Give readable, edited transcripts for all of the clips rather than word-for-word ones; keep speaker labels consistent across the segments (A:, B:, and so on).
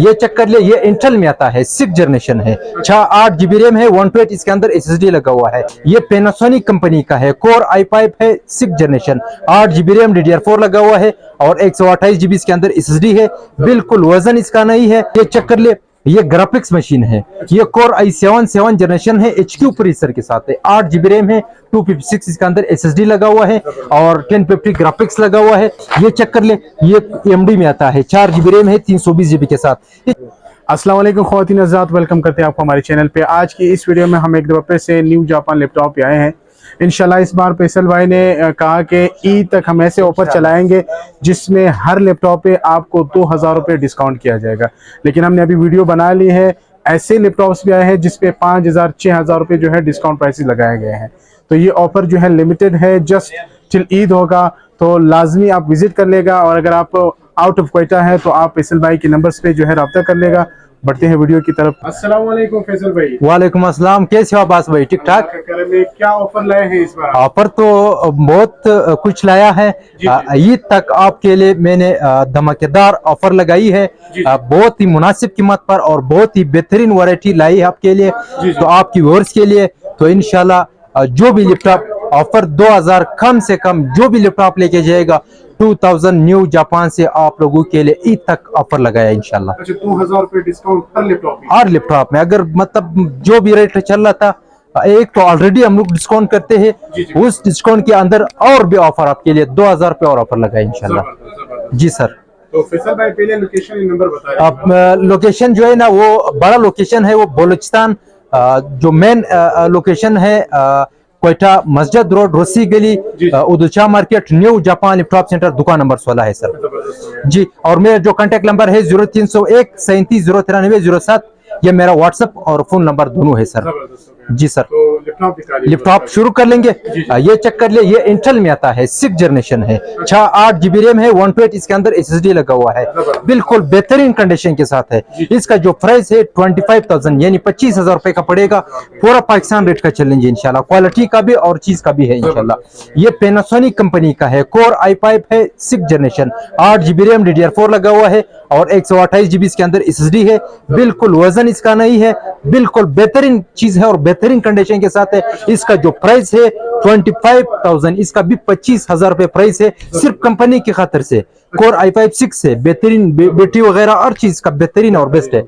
A: ये चेक कर ले, ये इंटेल में आता है, 6 जनरेशन है, 8 GB रैम है, 128 इसके अंदर SSD लगा हुआ है। ये पैनासोनिक कंपनी का है, कोर i5 है, 6 जनरेशन, 8 GB रैम DDR4 लगा हुआ है और 128 GB इसके अंदर SSD है। बिल्कुल वजन इसका नहीं है। ये चेक कर ले, ये ग्राफिक्स मशीन है, ये कोर i7 7 जनरेशन है, HQ प्रोसेसर के साथ है, 8 GB रैम है, 256 इसके अंदर SSD लगा हुआ है और 1050 ग्राफिक्स लगा हुआ है। ये चेक कर ले, ये AMD में आता है, 4 GB रैम है, 320 GB के साथ।
B: अस्सलाम वालेकुम ख्वातीन हज़रात, वेलकम करते हैं आपको हमारे चैनल पे। आज की इस वीडियो में हम एक दफ़ा फिर से न्यू जापान लैपटॉप पे आए हैं। इंशाल्लाह इस बार फैसल भाई ने कहा कि ईद तक हम ऐसे ऑफर चलाएंगे जिसमें हर लैपटॉप पे आपको 2000 रुपये डिस्काउंट किया जाएगा। लेकिन हमने अभी वीडियो बना ली है, ऐसे लैपटॉप्स भी आए हैं जिसपे 5000 6000 रुपये जो है डिस्काउंट प्राइसेस लगाए गए हैं। तो ये ऑफर जो है लिमिटेड है, जस्ट टिल ईद होगा, तो लाजमी आप विजिट कर लेगा। और अगर आप आउट ऑफ क्वेटा है तो आप फैसल भाई के नंबर्स पे जो है रब्ता कर लेगा। बढ़ते हैं वीडियो की तरफ। अस्सलाम वालेकुम फैसल भाई।
A: वालेकुम अस्सलाम, कैसे हो अब्बास भाई? ठीक ठाक।
B: क्या ऑफर लाए हैं इस बार?
A: ऑफर तो बहुत कुछ लाया है। ईद तक आपके लिए मैंने धमाकेदार ऑफर लगाई है, बहुत ही मुनासिब कीमत पर और बहुत ही बेहतरीन वैरायटी लाई है आपके लिए, तो आपकी व्यूअर्स के लिए। तो इंशाल्लाह जो भी लैपटॉप ऑफर 2000 कम से कम जो भी लैपटॉप लेके जाएगा 2000 न्यू जापान से आप लोगों के लिए ईद तक ऑफर लगाया इंशाल्लाह।
B: अच्छा, 2000 रुपये डिस्काउंट
A: हर लैपटॉप में। अगर मतलब जो भी रेट चल रहा था, एक तो ऑलरेडी हम लोग डिस्काउंट करते हैं, उस डिस्काउंट के अंदर और भी ऑफर आपके लिए 2000 रुपये और ऑफर लगाए इंशाल्लाह। जी सर।
B: तो फैसल भाई पहले लोकेशन नंबर बताइए।
A: अब लोकेशन जो है ना, वो बड़ा लोकेशन है, वो बलूचिस्तान जो मेन लोकेशन है, क्वेटा मस्जिद रोड, रोसी गली, उदुचा market, new Japan laptop centre, दुकान नंबर 16 है सर जी। और मेरा जो कांटेक्ट नंबर है 0301 37 093 07, ये मेरा व्हाट्सएप और फोन नंबर दोनों है सर जी सर।
B: तो
A: लैपटॉप शुरू कर लेंगे। ये चेक कर ले, ये इंटेल में आता है, 6 जनरेशन है, 8 GB रैम है, 128 इसके अंदर SSD लगा हुआ है, बिल्कुल बेहतरीन कंडीशन के साथ है। इसका जो प्राइस है 25,000 यानी 25,000 रुपए का पड़ेगा। पूरा पाकिस्तान रेट का चैलेंज इंशाल्लाह, क्वालिटी का भी और चीज का भी है इंशाल्लाह। ये पैनासोनिक कंपनी का है, कोर i5 है, 6 जनरेशन, 8 GB रैम DDR4 लगा हुआ है और 128 GB इसके अंदर SSD है। बिल्कुल वजन इसका नहीं है, बिल्कुल बेहतरीन चीज है और बेहतरीन कंडीशन के साथ है। इसका जो प्राइस है 25,000, इसका भी 25,000 रुपए प्राइस है, सिर्फ कंपनी की खातिर से। कोर i5 6 है, बेहतरीन बैटरी वगैरह हर चीज का बेहतरीन और बेस्ट है।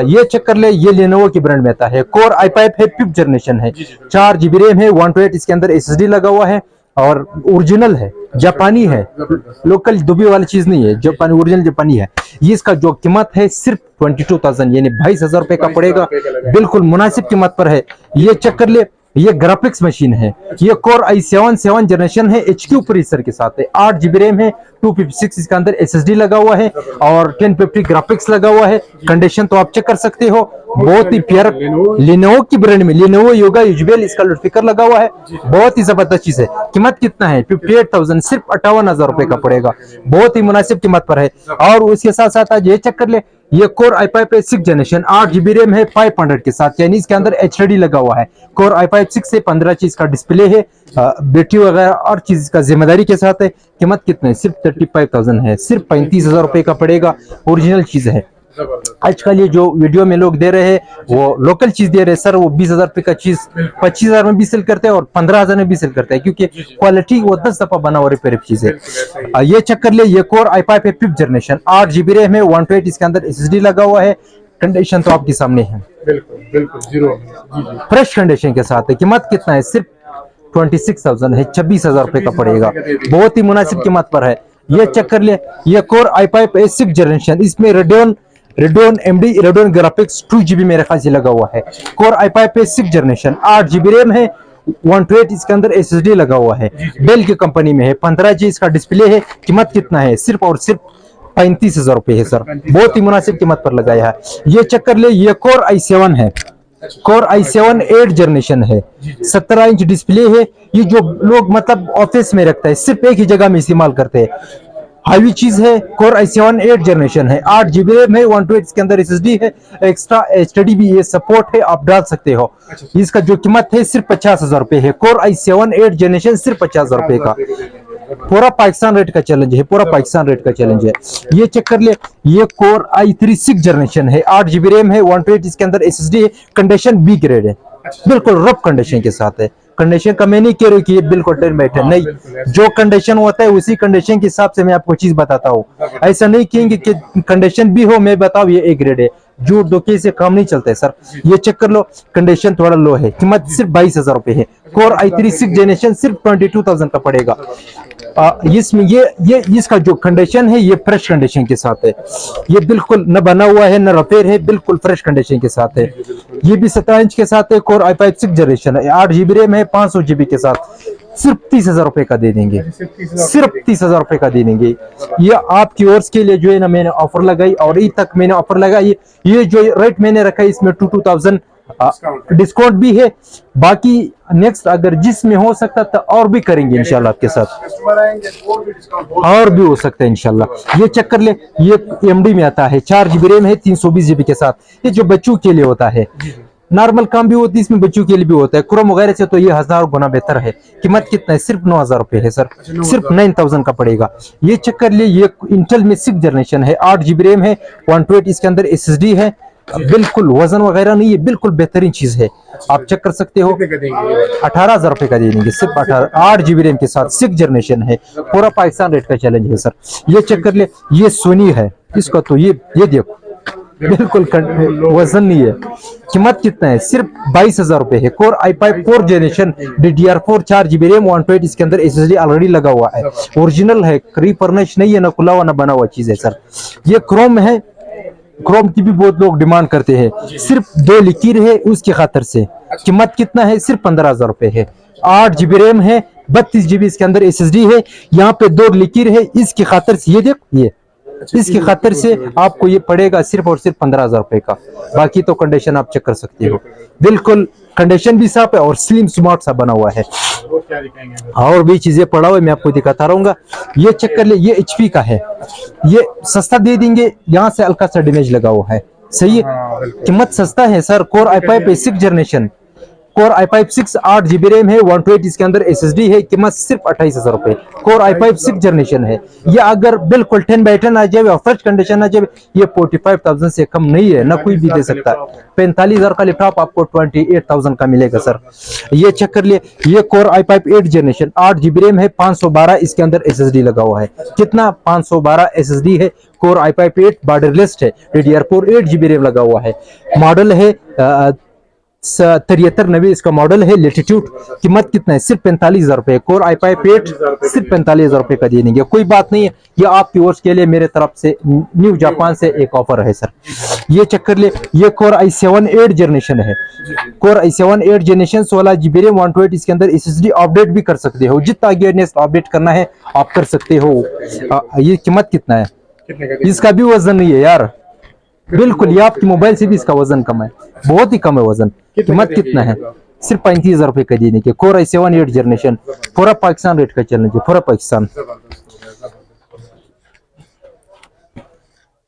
A: ये चेक कर ले, ये लेनोवो की ब्रांड में आता है, कोर i5 है, 5th जनरेशन है, 4 GB रैम है, 128 इसके अंदर SSD लगा हुआ है और ओरिजिनल है, जापानी है, लोकल दुबई वाली चीज नहीं है, जापानी ओरिजिनल जापानी है। ये इसका जो कीमत है सिर्फ 22,000 यानी 22,000 रुपए का पड़ेगा, बिल्कुल मुनासिब कीमत पर है। ये चेक कर ले, ये ग्राफिक्स मशीन है, ये कोर i7 7 जनरेशन है, HQ प्रोसेसर के साथ है, 8 GB रैम है, 256 इसके अंदर SSD लगा हुआ है और 1050 ग्राफिक्स लगा हुआ है। कंडीशन तो आप चेक कर सकते हो, बहुत ही प्यारा लिनोवो की ब्रांड में, लिनोवो योगा यूजबेल इसका लाउडस्पीकर लगा हुआ है, बहुत ही जबरदस्त चीज है। कीमत कितना है? 58,000, सिर्फ 58,000 रुपए का पड़ेगा, बहुत ही मुनासिब कीमत पर है। और उसके साथ साथ आज ये चेक कर ले, ये core i5 6 generation, 8 GB RAM है, 500 के साथ, यानी इसके अंदर HDD लगा हुआ है। कोर i5 6 से 15 चीज का डिस्प्ले है, बैटरी वगैरह और चीज का जिम्मेदारी के साथ है। कीमत कितना है? सिर्फ 35,000 है, सिर्फ 35,000 रुपए का पड़ेगा, ओरिजिनल चीज है। आजकल ये जो वीडियो में लोग दे रहे हैं वो लोकल चीज दे रहे हैं सर, वो 20,000 रुपए का चीज 25,000 में भी सेल करते हैं और 15,000 में भी सेल करते हैं, क्योंकि क्वालिटी वो 10 दफा बना हुआ रिपेयर चीज है। ये चेक कर ले, ये कोर i5 है, 5th जनरेशन, 8 GB रैम है, 128 इसके अंदर SSD लगा हुआ है। कंडीशन तो आपके सामने है,
B: बिल्कुल जीरो
A: फ्रेश कंडीशन के साथ है। कीमत कितना है? सिर्फ 26,000 है, 26,000 रुपए का पड़ेगा, बहुत ही मुनासिब कीमत पर है। ये चेक कर ले, ये कोर i5 है, 6 जनरेशन, इसमें radian MD Radeon graphics 2 GB मेरे ख्याल से लगा हुआ है। कोर i5 पे 6 जनरेशन, 8 GB रैम है, 128 इसके अंदर SSD लगा हुआ है, डेल की कंपनी में है, 15G इसका डिस्प्ले है। कीमत कितना है? सिर्फ और सिर्फ 35,000 रुपए है सर, बहुत ही मुनासिब कीमत पर लगाया है। ये चेक कर ले, ये कोर i7 है, कोर i7 8 जनरेशन है, 17 इंच डिस्प्ले है। ये जो लोग मतलब ऑफिस में रखते हैं, सिर्फ एक ही जगह में इस्तेमाल करते हैं, हाईवी चीज है। कोर i7 8 जनरेशन है, 8 GB रैम है, 128 के अंदर SSD है, एक्स्ट्रा HDD भी ये सपोर्ट है, आप डाल सकते हो। इसका जो कीमत है सिर्फ 50,000 रुपए है। कोर i7 8 जनरेशन सिर्फ 50,000 रुपए का। पूरा पाकिस्तान रेट का चैलेंज है, पूरा पाकिस्तान रेट का चैलेंज है। ये चेक कर ले, ये कोर i3 6 जनरेशन है, 8 GB रैम है, 128 इसके अंदर SSD है, कंडीशन बी ग्रेड है, बिल्कुल रफ कंडीशन के साथ है। कंडीशन का मैं नहीं कह रही हूँ कि ये बिल्कुल 10/10 नहीं, जो कंडीशन होता है उसी कंडीशन के हिसाब से मैं आपको चीज बताता हूँ। ऐसा नहीं कहेंगे कि कंडीशन भी हो मैं बताऊँ ये ए ग्रेड है, झूठ धोखे से काम नहीं चलता है सर। ये चेक कर लो, कंडीशन थोड़ा लो है, कीमत सिर्फ 22,000 रुपए है। कोर i3 6 जनरेशन सिर्फ 22,000 का पड़ेगा। इसमें ये इसका जो कंडीशन है ये फ्रेश कंडीशन के साथ है, ये बिल्कुल न बना हुआ है न रिपेयर है, बिल्कुल फ्रेश कंडीशन के साथ है। ये भी 17 इंच के साथ है, कोर i5 6 जनरेशन है, 8 GB रैम है, 500 GB के साथ, सिर्फ 30,000 रुपए का दे देंगे, सिर्फ 30,000 रुपए का दे देंगे। ये आपकी ओर के लिए जो है ना मैंने ऑफर लगाई, और ई तक मैंने ऑफर लगाई। ये जो रेट मैंने रखा है इसमें 2,000 डिस्काउंट भी है। बाकी नेक्स्ट अगर जिसमें हो सकता तो और भी करेंगे इंशाल्लाह आपके साथ, और भी हो सकता है इंशाल्लाह। ये चेक कर ले, ये MD में आता है, 4 GB रैम है, 320 GB के साथ। ये जो बच्चों के लिए होता है, नॉर्मल काम भी होती है इसमें, बच्चों के लिए भी होता है, क्रोम वगैरह से तो ये 1000 गुना बेहतर है। कीमत कितना है? सिर्फ 9,000 रुपए है सर, सिर्फ 9,000 का पड़ेगा। ये चेक कर लिए, ये इंटेल में 6 जनरेशन है, 8 GB रैम है, 128 इसके अंदर SSD है, बिल्कुल वजन वगैरह नहीं है, बिल्कुल बेहतरीन चीज है, आप चेक कर सकते हो। 18,000 रुपए का दे देंगे, सिर्फ 8 GB रैम के साथ, 6 जनरेशन है, पूरा पाकिस्तान रेट का चैलेंज है सर। ये चेक कर ले, ये सोनी है, इसका तो ये देखो बिल्कुल वजन नहीं है। कीमत कितना है? सिर्फ 22,000 रुपए है। Core i5 4 generation DDR4 4 GB RAM 128 इसके अंदर SSD ऑलरेडी लगा हुआ है, ओरिजिनल है, रिफर्निश नहीं है, ना खुला हुआ ना बना हुआ चीज है सर। ये क्रोम है, क्रोम की भी बहुत लोग डिमांड करते हैं, सिर्फ 2 लकीर है उसकी खातर से। कीमत कितना है? सिर्फ 15,000 रुपए है। 8 GB रैम है, 32 GB इसके अंदर SSD है, यहाँ पे 2 लकीर है, इसकी खातर से ये देखो, ये इसकी खातर से आपको ये पड़ेगा सिर्फ और सिर्फ 15,000 रुपए का। बाकी तो कंडीशन आप चेक कर सकते हो, बिल्कुल कंडीशन भी साफ है और स्लिम स्मार्ट सा बना हुआ है। और भी चीजें पड़ा हुआ है, मैं आपको दिखाता रहूंगा। ये चेक कर ले, ये HP का है, ये सस्ता दे देंगे, यहाँ से हल्का सा डैमेज लगा हुआ है, सही है, कीमत सस्ता है sir. Core i5 6 generation, core i5 6 8 GB RAM है, 128 इसके अंदर SSD है, कीमत सिर्फ 28,000 रुपए। कोर i5 6 जनरेशन है, ये अगर बिल्कुल 10/10 आ जाए और फ्रेश कंडीशन आ जाए, ये 45,000 से कम नहीं है, ना कोई भी दे सकता। 45,000 का लैपटॉप आपको 28,000 का मिलेगा सर। ये चेक कर लिए, ये core i5 8 generation, 8 GB RAM है, 512 इसके अंदर SSD लगा हुआ है। कितना? 512 SSD है। कोर i5 8 बॉर्डरलेस है, DDR4 8 GB रैम लगा हुआ है। मॉडल है 7390 इसका मॉडल है, लेटीट्यूड। कीमत कितना है? सिर्फ 45,000 रुपए। कोर i5 8 सिर्फ 45,000 रुपए का दे देंगे, कोई बात नहीं है। ये आपकी ओर के लिए मेरे तरफ से न्यू जापान से एक ऑफर है सर। ये चेक कर ले, ये कोर i7 8 जनरेशन है, core i7 8 generation, 16 GB RAM, 128 इसके अंदर SSD। अपडेट भी कर सकते हो, जितना आगे नेक्स्ट अपडेट करना है आप कर सकते हो। ये कीमत कितना है? इसका भी वजन नहीं है यार, बिल्कुल, ये आपकी मोबाइल से भी इसका वजन कम है, बहुत ही कम है वजन। कीमत कितना है? सिर्फ 35,000 रुपए का देने के। कोर i7 8 जनरेशन, पूरा पाकिस्तान रेट का चैलेंज है, पूरा पाकिस्तान।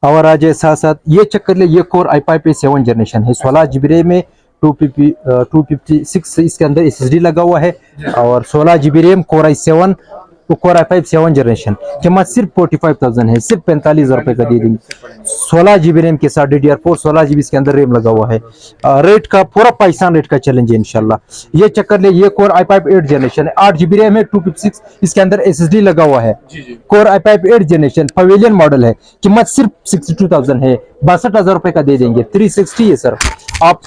A: और आज साथ साथ ये चेक कर ले, ये कोर i5 7 जनरेशन है, 16 GB रैम में, 256 इसके अंदर SSD लगा हुआ है, और 16 GB RAM, core i7 core i5 7 generation. कीमत सिर्फ 45,000 है, सिर्फ 45,000 रुपए का दे देंगे। 16 GB रैम के साथ DDR4 16 GB इसके अंदर रैम लगा हुआ है। रेट का पूरा पाकिस्तान रेट का चैलेंज है इंशाल्लाह। ये चेक कर ले, ये कोर i5 8 जनरेशन है, 8 GB रैम है, 256 इसके अंदर SSD लगा हुआ है। Core i5 8 generation pavilion model है, कीमत सिर्फ 62,000 है, 62,000 रुपए का दे देंगे। 360 है सर, आप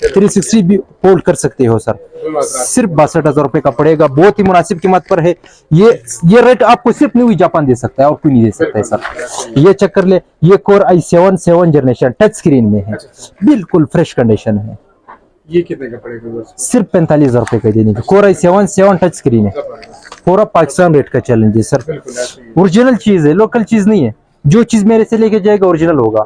A: 360 भी होल्ड कर सकते हो सर, सिर्फ 62,000 रुपए का पड़ेगा, बहुत ही मुनासिब कीमत पर है। ये रेट आपको सिर्फ न्यू जापान दे सकता है और कोई नहीं दे सकता है सर। ये चेक कर ले, ये core i7 7 generation touch screen में है, बिल्कुल फ्रेश कंडीशन है।
B: ये कितने का पड़ेगा?
A: सिर्फ 45,000 रुपए का देने की। कोर i7 7 टच स्क्रीन है, पूरा पाकिस्तान रेट का चैलेंज है सर। ओरिजिनल चीज है, लोकल चीज नहीं है। जो चीज मेरे से लेके जाएगा ओरिजिनल होगा।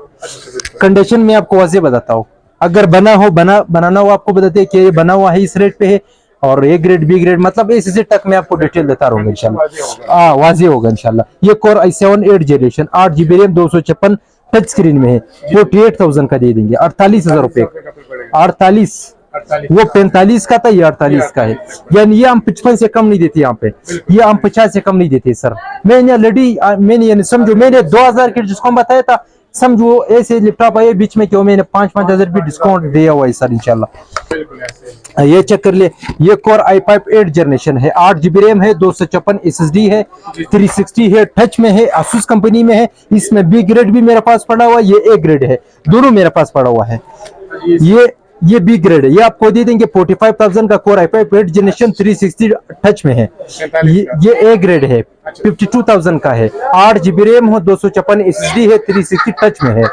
A: कंडीशन में आपको वाज़े बताता हूँ, अगर बनाना हो आपको बताते हैं कि ये बना हुआ है इस रेट पे है, और ए ग्रेड बी ग्रेड मतलब इसी तक मैं आपको डिटेल देता रहूंगा इंशाल्लाह, वाज़े होगा इंशाल्लाह। ये core i7 8 generation, 8 GB RAM, 256 touch screen में है, 48,000 का दे देंगे, 48,000 रुपए। 48 वो 45 का था, ये 48 का है। यानी ये हम 55 से कम नहीं देते यहाँ पे, ये हम 50 से कम नहीं देते सर। मैंने ऑलरेडी मैंने यानी समझो मैंने 2000 के डिस्काउंट बताया था, समझो ऐसे लैपटॉप आए बीच में, क्यों मैंने 5-5 हजार भी डिस्काउंट दिया हुआ है सर इंशाल्लाह। ये चेक कर ले, ये कोर i5 8 जनरेशन है, 8 GB रैम है, 256 SSD है, 360 है, टच में है, asus कंपनी में है। इसमें बी ग्रेड भी मेरे पास पड़ा हुआ है, ये ए ग्रेड है, दोनों मेरे पास पड़ा हुआ है। ये बी ग्रेड है, ये आपको दे देंगे 45,000 का कोर i5 8 जनरेशन 360 टच में है। ये ए ग्रेड है, 52,000 का है, 8 GB रैम हो, 256 SSD है, 360 टच में है।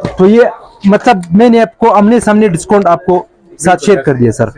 A: तो ये मतलब मैंने आपको आमने सामने डिस्काउंट आपको साथ शेयर कर दिया सर।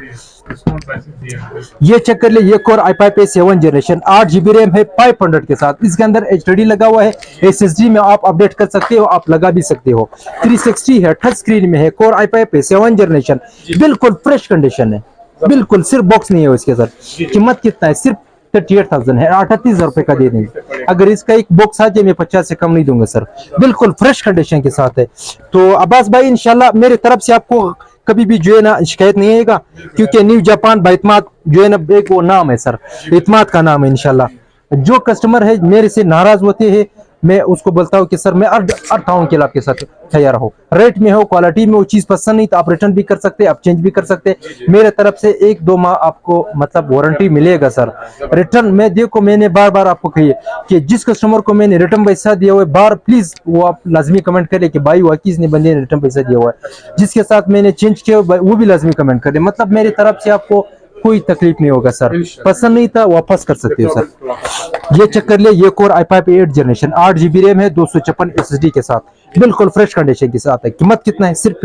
A: ये चेक कर ले, ये core i5 7 generation 8 GB RAM है 500 के साथ, इसके अंदर HDD लगा हुआ है, SSD में आप अपडेट कर सकते हो, आप लगा भी सकते हो, 360 है, टच स्क्रीन में है, कोर i5 7 जनरेशन, बिल्कुल फ्रेश कंडीशन है, बिल्कुल सिर्फ बॉक्स नहीं है इसके सर। कीमत कितना है? सिर्फ 38,000 है, 38,000 रुपए का दे देंगे। अगर इसका एक बॉक्स आ जाए मैं 50 से कम नहीं दूंगा सर, बिल्कुल फ्रेश कंडीशन के साथ है। तो अब्बास भाई इंशाल्लाह मेरी तरफ से आपको कभी भी जो है ना शिकायत नहीं आएगा, क्योंकि न्यू जापान बाइतमाद जो है ना एक वो नाम है सर, इतमाद का नाम है इंशाल्लाह। जो कस्टमर है मेरे से नाराज होते हैं, मैं उसको बोलता हूँ कि सर मैं अर्थ आउन के लिए आपके साथ तैयार हो, रेट में हो, क्वालिटी में वो चीज पसंद नहीं तो आप रिटर्न भी कर सकते, आप चेंज भी कर सकते। मेरे तरफ से 1-2 माह आपको मतलब वारंटी मिलेगा सर। रिटर्न में देखो मैंने बार बार आपको कही कि जिस कस्टमर को मैंने रिटर्न पैसा दिया हुआ है, बार प्लीज वो आप लाजमी कमेंट करें कि भाई वाकिस ने बंदे ने रिटर्न पैसा दिया हुआ है, जिसके साथ मैंने चेंज किया वो भी लाजमी कमेंट करें। मतलब मेरी तरफ से आपको कोई तकलीफ नहीं होगा सर, पसंद नहीं था वापस कर सकते हो सर। ये चेक कर ले, ये core i5 8 generation 8 GB RAM है, 256 SSD के साथ, बिल्कुल फ्रेश कंडीशन के साथ है। कीमत कितना है? सिर्फ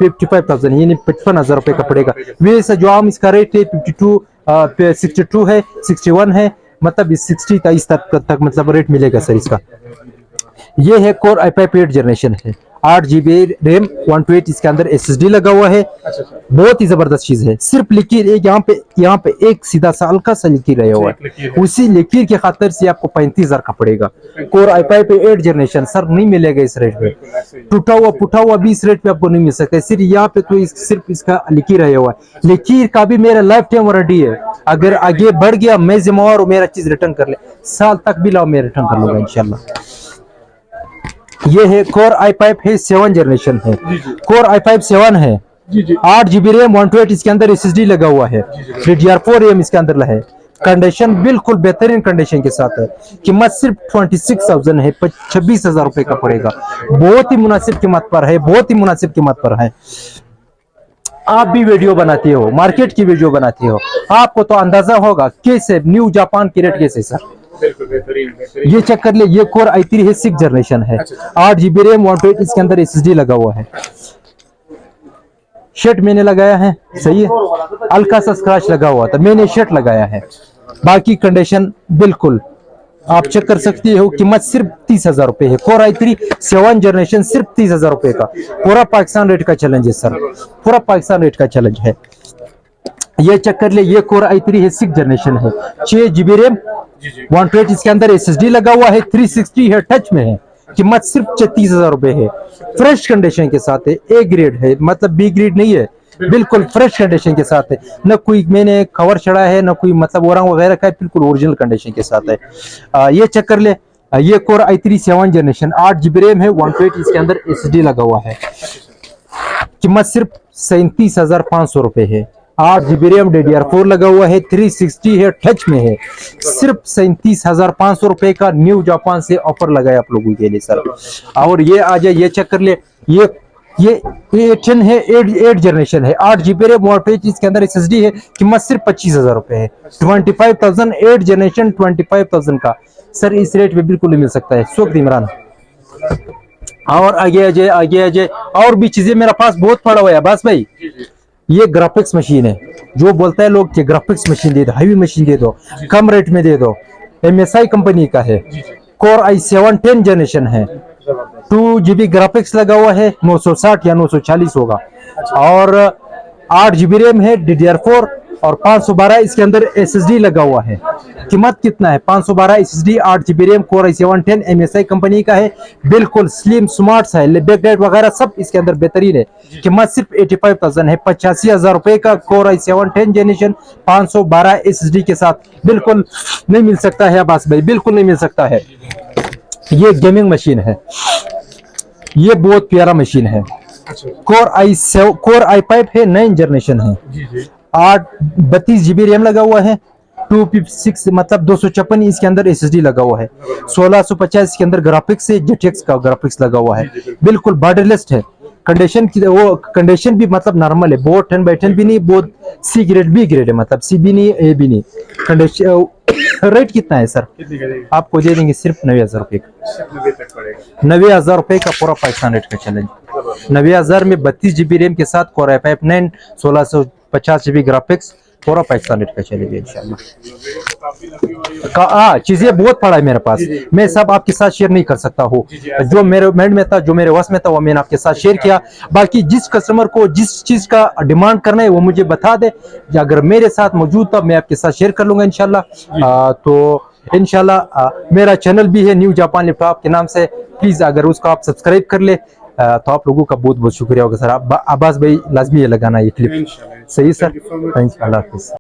A: 55,000 यानी 55,000 रुपए का पड़ेगा। वैसे जो आम इसका रेट है 62 है, 61 है, मतलब 60 तक मतलब रेट मिलेगा सर इसका। ये है कोर i5 8 जनरेशन है, 8 GB रैम, 128 इसके अंदर SSD लगा हुआ है। बहुत ही जबरदस्त चीज है। सिर्फ लकीर एक यहाँ पे एक सीधा सा हल्का सा लकीर रहा हुआ है, उसी लकीर की खातिर से आपको 35,000 का पड़ेगा। कोर i5 8 जनरेशन सर नहीं मिलेगा इस रेट पे, टूटा हुआ पुटा हुआ भी इस रेट पे आपको नहीं मिल सकता। सिर्फ यहाँ पे तो सिर्फ इसका लकीर रहा हुआ है। लकीर का भी मेरा लाइफ टाइम वारंटी है, अगर आगे बढ़ गया मैं जिम्मेवार हूँ, मेरा चीज रिटर्न कर ले, साल तक भी लाओ मैं रिटर्न कर लूंगा इंशाल्लाह। ये है कोर i5 7 जनरेशन है, कोर i5 7 है, 8 GB रैम, 128 इसके अंदर SSD लगा हुआ है, DDR4 रैम इसके अंदर है। कंडीशन बिल्कुल बेहतरीन कंडीशन के साथ है। कीमत सिर्फ 26,000 है, 26,000 रुपए का पड़ेगा। बहुत ही मुनासिब कीमत पर है, बहुत ही मुनासिब कीमत पर है। आप भी वीडियो बनाते हो, मार्केट की वीडियो बनाते हो, आपको तो अंदाजा होगा कैसे न्यू जापान की रेट कैसे सर। ये चेक कर ले, ये कोर i3 है 6 जनरेशन है, 8 GB रैम, 128 इसके अंदर SSD लगा हुआ है। शर्ट मैंने लगाया है, सही है, हल्का सा स्क्रैच लगा हुआ था, मैंने शर्ट लगाया है, बाकी कंडीशन बिल्कुल आप चेक कर सकते हो। कीमत सिर्फ 30,000 रुपए है। कोर i3 7 जनरेशन सिर्फ 30,000 रुपए का। पूरा पाकिस्तान रेट का चैलेंज है सर, पूरा पाकिस्तान रेट का चैलेंज है। ये चेक कर ले, ये कोर i3 है 6 जनरेशन है, 6 GB रैम, 128 इसके अंदर SSD लगा हुआ है, 360 है, टच में है। कीमत सिर्फ 36,000 रुपए है। फ्रेश कंडीशन के साथ है, ए ग्रेड है, मतलब बी ग्रेड नहीं है, बिल्कुल फ्रेश कंडीशन के साथ है। न कोई मैंने कवर चढ़ा है, न कोई मतलब ओरंग वगैरह का है, बिल्कुल ओरिजिनल कंडीशन के साथ है। ये चेक कर ले, ये core i3 7 generation 8 GB RAM है, 128 इसके अंदर SSD लगा हुआ है। कीमत सिर्फ 37,500 रुपए है। 8 GB रैम, DDR4 लगा हुआ है, 360 है, टच में है। सिर्फ 37,500 रुपए का न्यू जापान से ऑफर लगाया आप लोगों के लिए सर। और ये आ जाए, ये चेक कर ले, ये 8 है, 8 जनरेशन है, 8 GB रैम, 128 इसके अंदर SSD है। कीमत सिर्फ 25,000 रुपए है। 25,000 8 जनरेशन 25,000 का सर, इस रेट पे बिल्कुल नहीं मिल सकता है। सुख इमरान और आगे आ जाए और भी चीजें मेरे पास बहुत पड़ा हुआ है बस भाई। ये ग्राफिक्स मशीन है, जो बोलता है लोग कि ग्राफिक्स मशीन दे दो, हैवी मशीन दे दो, कम रेट में दे दो, MSI कंपनी का है। कोर i7 10 जनरेशन है, 2 GB ग्राफिक्स लगा हुआ है, 960 या 940 होगा, और 8 GB रैम है, DDR4 और 512 इसके अंदर SSD लगा हुआ है। कीमत कितना है? 512 SSD 8GB RAM Core i7-10 MSI company का है। बिल्कुल स्लिम स्मार्ट है, बैकलाइट वगैरह सब इसके अंदर बेहतरीन है। कीमत सिर्फ 85,000 है। 85,000 रुपए का Core i7-10 जनरेशन 512 SSD के साथ बिल्कुल नहीं मिल सकता है अब्बास भाई, बिल्कुल नहीं मिल सकता है। ये गेमिंग मशीन है, ये बहुत प्यारा मशीन है। Core i5 है, 9 जनरेशन है। 32GB रैम लगा हुआ है। 256 मतलब 256 इसके अंदर SSD लगा हुआ है। 1650 इसके अंदर ग्राफिक्स है, GTX का ग्राफिक्स लगा हुआ है। बिल्कुल बॉर्डरलेस है। कंडीशन की वो कंडीशन भी मतलब नॉर्मल है, बहुत 10/10 भी नहीं, बहुत C ग्रेड B ग्रेड है, मतलब C भी नहीं A भी नहीं। कंडीशन रेट कितना है सर? आपको दे देंगे सिर्फ 90,000 रुपए का। 90,000 रुपए का पूरा पाकिस्तान रेट का चैलेंज। 90,000 में 32GB रैम के साथ Core i5-9 1650GB ग्राफिक्स, पूरा पाकिस्तान रेट का चलेगा इंशाल्लाह। चीजें बहुत पड़ा है मेरे पास, मैं सब आपके साथ शेयर नहीं कर सकता हूँ। जो मेरे माइंड में था, जो मेरे वश में था, वो मैंने आपके साथ शेयर किया। बाकी जिस कस्टमर को जिस चीज का डिमांड करना है वो मुझे बता दे, अगर मेरे साथ मौजूद था मैं आपके साथ शेयर कर लूंगा इंशाल्लाह। तो इंशाल्लाह मेरा चैनल भी है न्यू जापान लैपटॉप के नाम से, प्लीज अगर उसको आप सब्सक्राइब कर ले तो आप लोगों का बहुत बहुत शुक्रिया होगा सर। अब्बास भाई लाजमी है लगाना ये क्लिप, सही sir. Thank you, Allah Hafiz.